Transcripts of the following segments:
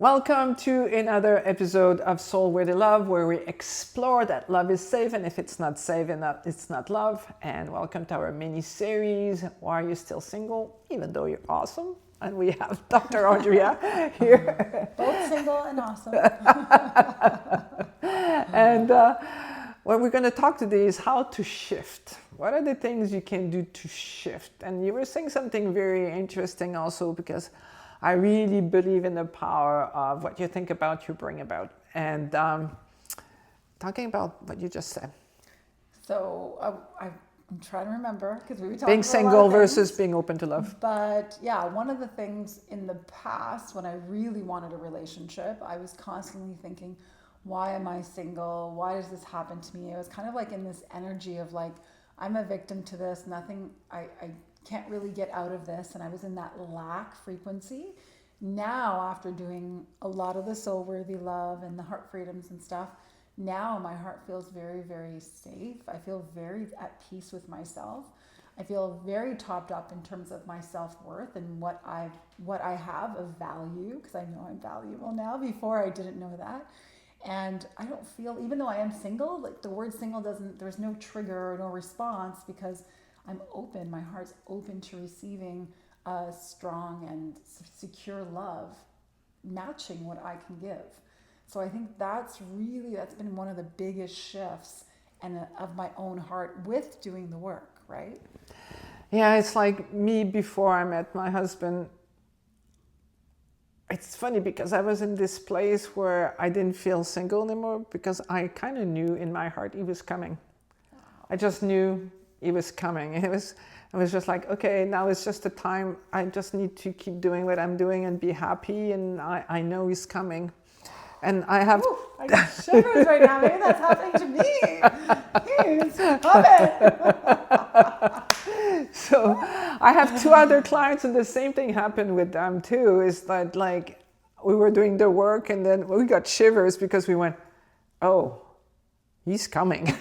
Welcome to another episode of Soul Worthy Love, where we explore that love is safe, and if it's not safe, it's not love. And welcome to our mini-series, Why Are You Still Single, Even Though You're Awesome? And we have Dr. Andrea here. Both single and awesome. And what we're going to talk today is how to shift. What are the things you can do to shift? And you were saying something very interesting also, because I really believe in the power of what you think about, you bring about. And talking about what you just said. So I'm trying to remember, because we were talking Being about single versus being open to love. But yeah, one of the things in the past when I really wanted a relationship, I was constantly thinking, why am I single? Why does this happen to me? I was kind of like in this energy of like, I'm a victim to this, nothing, I can't really get out of this, and I was in that lack frequency. Now, after doing a lot of the soul worthy love and the heart freedoms and stuff, now my heart feels very, very safe. I feel very at peace with myself. I feel very topped up in terms of my self-worth and what I have of value, because I know I'm valuable now. Before I didn't know that. And I don't feel, even though I am single, like the word single there's no trigger or no response, because I'm open, my heart's open to receiving a strong and secure love, matching what I can give. So I think that's been one of the biggest shifts of my own heart with doing the work, right? Yeah, it's like me before I met my husband. It's funny because I was in this place where I didn't feel single anymore, because I kind of knew in my heart he was coming. Wow. I just knew he was coming. I was just like, okay, now it's just the time. I just need to keep doing what I'm doing and be happy. And I know he's coming. And I have... Ooh, I got shivers right now. Maybe that's happening to me. He's coming. So I have two other clients, and the same thing happened with them too. Is that like we were doing the work, and then we got shivers because we went, oh, he's coming.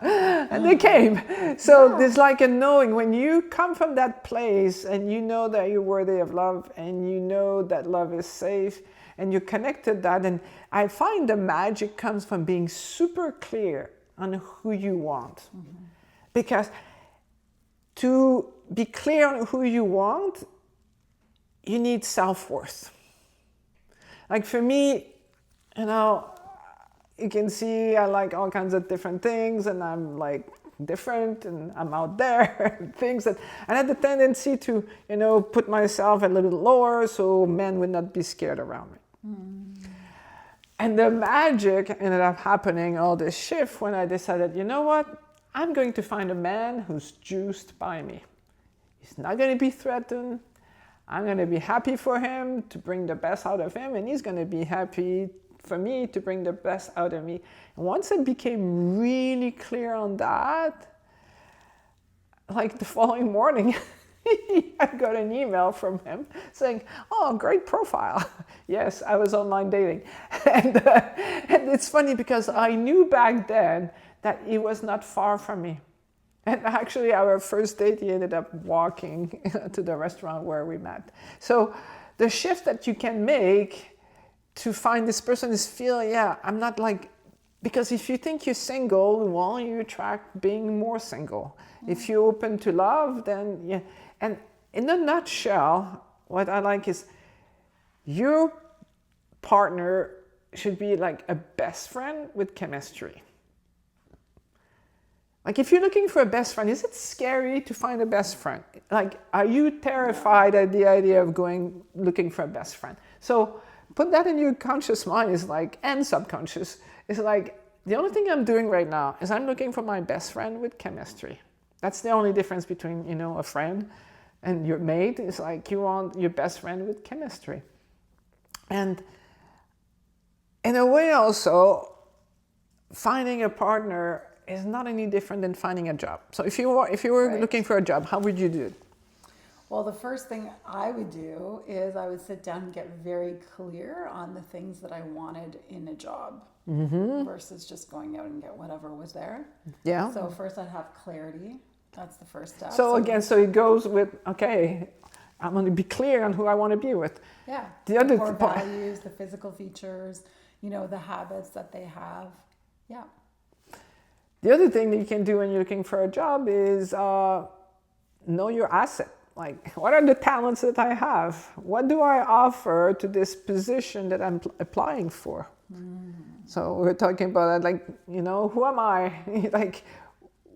And they came. So there's like a knowing, when you come from that place and you know that you're worthy of love, and you know that love is safe, and you connected that. And I find the magic comes from being super clear on who you want. Mm-hmm. Because to be clear on who you want, you need self-worth. Like for me, you can see I like all kinds of different things, and I'm like different, and I'm out there, and things that, and I had the tendency to, put myself a little lower so men would not be scared around me. Mm. And the magic ended up happening, all this shift, when I decided, you know what? I'm going to find a man who's juiced by me. He's not going to be threatened. I'm going to be happy for him, to bring the best out of him, and he's going to be happy for me to bring the best out of me. And once I became really clear on that, like the following morning, I got an email from him saying, oh, great profile. Yes, I was online dating. And it's funny because I knew back then that he was not far from me. And actually, our first date, he ended up walking to the restaurant where we met. So the shift that you can make to find this person is I'm not like, because if you think you're single, well, you attract being more single. Mm-hmm. If you're open to love, then yeah. And in a nutshell, what I like is your partner should be like a best friend with chemistry. Like if you're looking for a best friend, is it scary to find a best friend? Like, are you terrified at the idea of looking for a best friend? So put that in your conscious mind, and subconscious. It's like, the only thing I'm doing right now is I'm looking for my best friend with chemistry. That's the only difference between, a friend and your mate. Is like, you want your best friend with chemistry. And in a way also, finding a partner is not any different than finding a job. So if you were right. Looking for a job, how would you do it? Well, the first thing I would do is I would sit down and get very clear on the things that I wanted in a job, mm-hmm. versus just going out and get whatever was there. Yeah. So first I'd have clarity. That's the first step. So again, so it goes with, okay, I'm going to be clear on who I want to be with. Yeah. The other core part, values, the physical features, the habits that they have. Yeah. the other thing that you can do when you're looking for a job is know your asset. Like, what are the talents that I have? What do I offer to this position that I'm applying for? So we're talking about that, like, who am I? Like,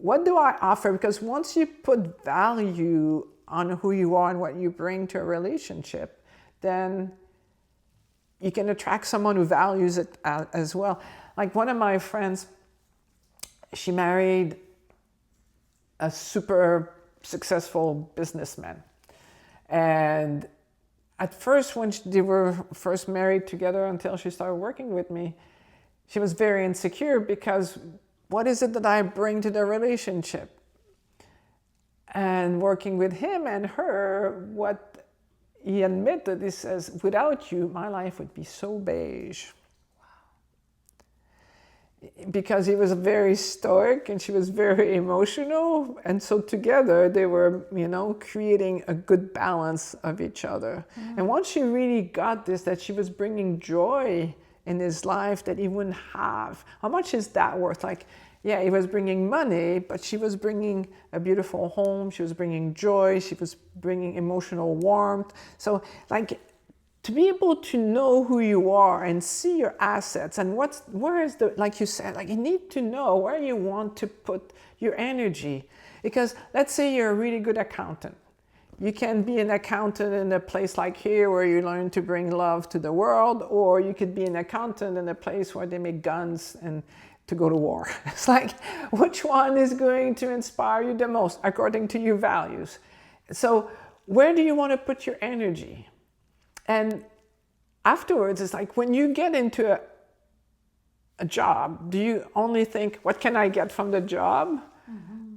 what do I offer? Because once you put value on who you are and what you bring to a relationship, then you can attract someone who values it as well. Like one of my friends, she married a super successful businessman. And at first, when they were first married together until she started working with me, she was very insecure because what is it that I bring to the relationship? And working with him and her, what he admitted, he says, without you, my life would be so beige. Because he was very stoic and she was very emotional. And so together they were, creating a good balance of each other. And once she really got this, that she was bringing joy in his life that he wouldn't have, how much is that worth? Like, yeah, he was bringing money, but she was bringing a beautiful home. She was bringing joy. She was bringing emotional warmth. So like, to be able to know who you are and see your assets and like you said, like you need to know where you want to put your energy. Because let's say you're a really good accountant. You can be an accountant in a place like here where you learn to bring love to the world, or you could be an accountant in a place where they make guns and to go to war. It's like, which one is going to inspire you the most according to your values? So where do you want to put your energy? And afterwards, it's like when you get into a job, do you only think, what can I get from the job?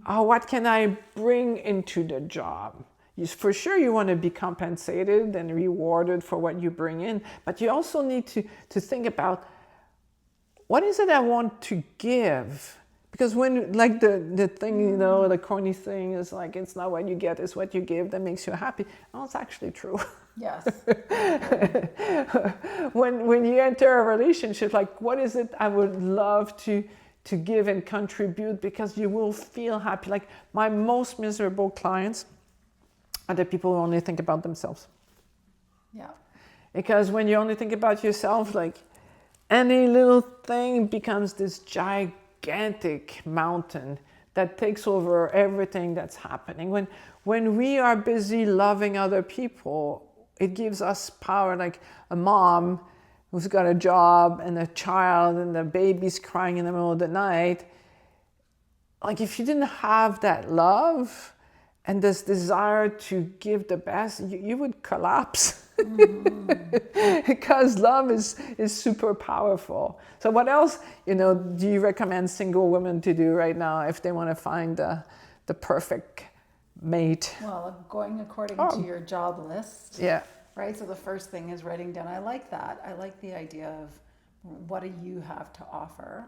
Or what can I bring into the job? For sure, you want to be compensated and rewarded for what you bring in, but you also need to think about, what is it I want to give? Because when, like the thing, the corny thing is like, it's not what you get, it's what you give that makes you happy. Well, it's actually true. Yes. when you enter a relationship, like, what is it I would love to give and contribute, because you will feel happy. Like my most miserable clients are the people who only think about themselves. Yeah. Because when you only think about yourself, like any little thing becomes this gigantic mountain that takes over everything that's happening. When we are busy loving other people, it gives us power. Like a mom who's got a job and a child and the baby's crying in the middle of the night. Like if you didn't have that love and this desire to give the best, you would collapse. Because love is super powerful. So what else, do you recommend single women to do right now if they want to find the perfect mate? Well, going according to your job list. Yeah. Right. So the first thing is writing down. I like that. I like the idea of what do you have to offer?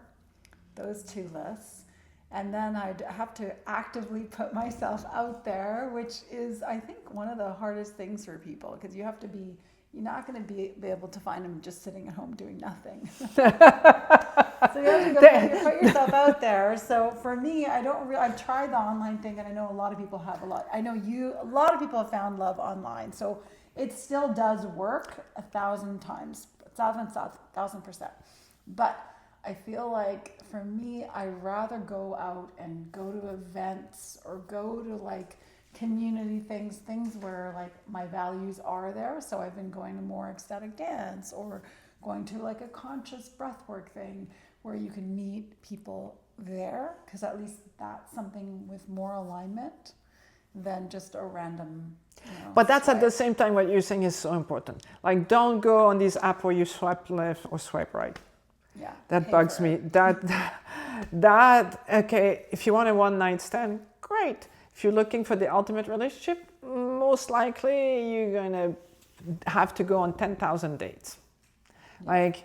Those two lists. And then I'd have to actively put myself out there, which is, I think, one of the hardest things for people, because you're not going to be able to find them just sitting at home doing nothing. So you have to put yourself out there. So for me, I've tried the online thing, and I know a lot of people have a lot of people have found love online. So it still does work 1,000 times, 1,000%. But I feel like for me, I'd rather go out and go to events or go to like community things where like my values are there. So I've been going to more ecstatic dance or going to like a conscious breathwork thing where you can meet people there, because at least that's something with more alignment than just a random. But that's at the same time what you're saying is so important. Like, don't go on this app where you swipe left or swipe right. Yeah, that bugs me. Okay, if you want a one night stand, great. If you're looking for the ultimate relationship, most likely you're gonna have to go on 10,000 dates. Yeah. Like,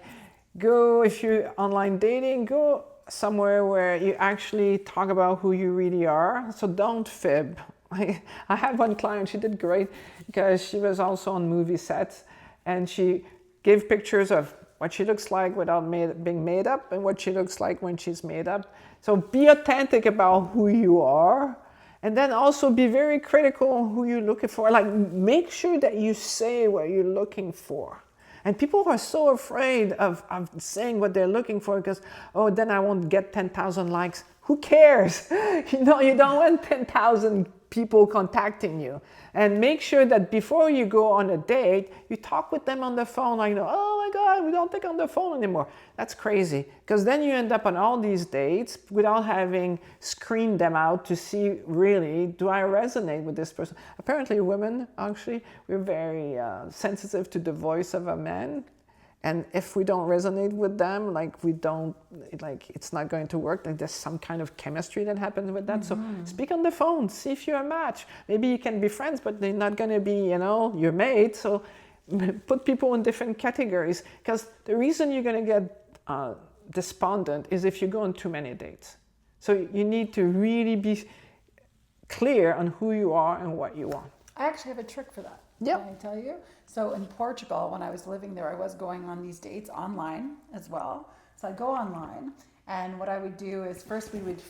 if you're online dating, go somewhere where you actually talk about who you really are. So don't fib. I have one client, she did great because she was also on movie sets, and she gave pictures of what she looks like without being made up and what she looks like when she's made up. So be authentic about who you are, and then also be very critical who you're looking for. Like, make sure that you say what you're looking for. And people are so afraid of saying what they're looking for because, oh, then I won't get 10,000 likes. Who cares? You don't want 10,000 people contacting you. And make sure that before you go on a date, you talk with them on the phone. Like, oh my God, we don't take on the phone anymore. That's crazy. Because then you end up on all these dates without having screened them out to see, really, do I resonate with this person? Apparently women, actually, we're very sensitive to the voice of a man. And if we don't resonate with them, it's not going to work. Like, there's some kind of chemistry that happens with that. Mm-hmm. So speak on the phone, see if you're a match. Maybe you can be friends, but they're not going to be, your mate. So put people in different categories. Because the reason you're going to get despondent is if you go on too many dates. So you need to really be clear on who you are and what you want. I actually have a trick for that. Yep. Can I tell you? So in Portugal, when I was living there, I was going on these dates online as well. So I'd go online, and what I would do is we would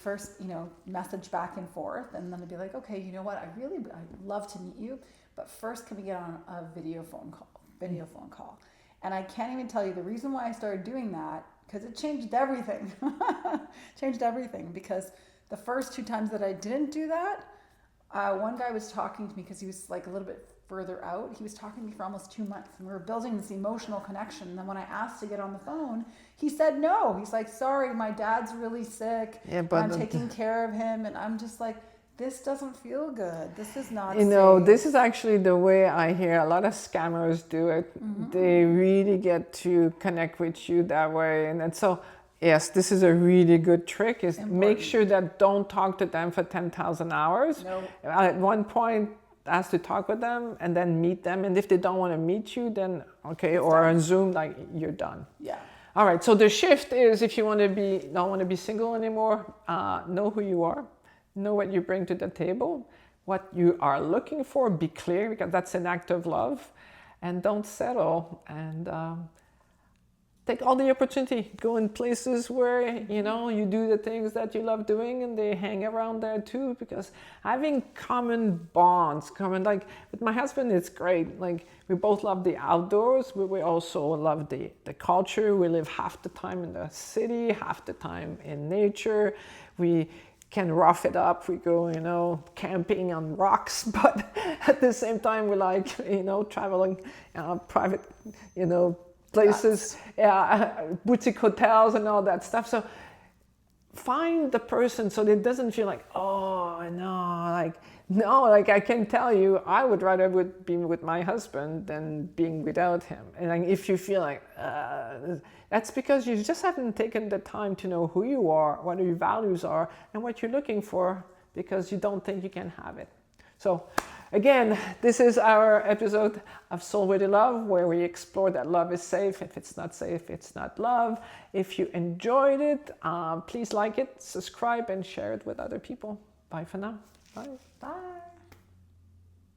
message back and forth, and then I'd be like, okay, you know what? I'd love to meet you, but first can we get on a video phone call? And I can't even tell you the reason why I started doing that, because it changed everything. Because the first 2 times that I didn't do that, one guy was talking to me because he was like a little bit further out. He was talking to me for almost 2 months, and we were building this emotional connection. And then when I asked to get on the phone, he said no. He's like, sorry, my dad's really sick. Yeah, but I'm taking care of him. And I'm just like, this doesn't feel good. This is not safe. This is actually the way I hear a lot of scammers do it. Mm-hmm. They really get to connect with you that way. And so, yes, this is a really good trick, is important. Make sure that don't talk to them for 10,000 hours. Nope. At one point, ask to talk with them and then meet them. And if they don't want to meet you, then okay, it's or done. On Zoom, like, you're done. Yeah. All right, so the shift is, if you don't want to be single anymore, know who you are, know what you bring to the table, what you are looking for, be clear, because that's an act of love, and don't settle, and take all the opportunity. Go in places where, you do the things that you love doing, and they hang around there too, because having common bonds, like with my husband, it's great. Like, we both love the outdoors, but we also love the culture. We live half the time in the city, half the time in nature. We can rough it up. We go, camping on rocks, but at the same time, we like, traveling, private, places, boutique hotels and all that stuff. So find the person so that it doesn't feel like, oh no, I can tell you, I would rather be with my husband than being without him. And if you feel like, that's because you just haven't taken the time to know who you are, what your values are, and what you're looking for, because you don't think you can have it. So again, this is our episode of Soul With Love, where we explore that love is safe. If it's not safe, it's not love. If you enjoyed it, please like it, subscribe, and share it with other people. Bye for now. Bye. Bye.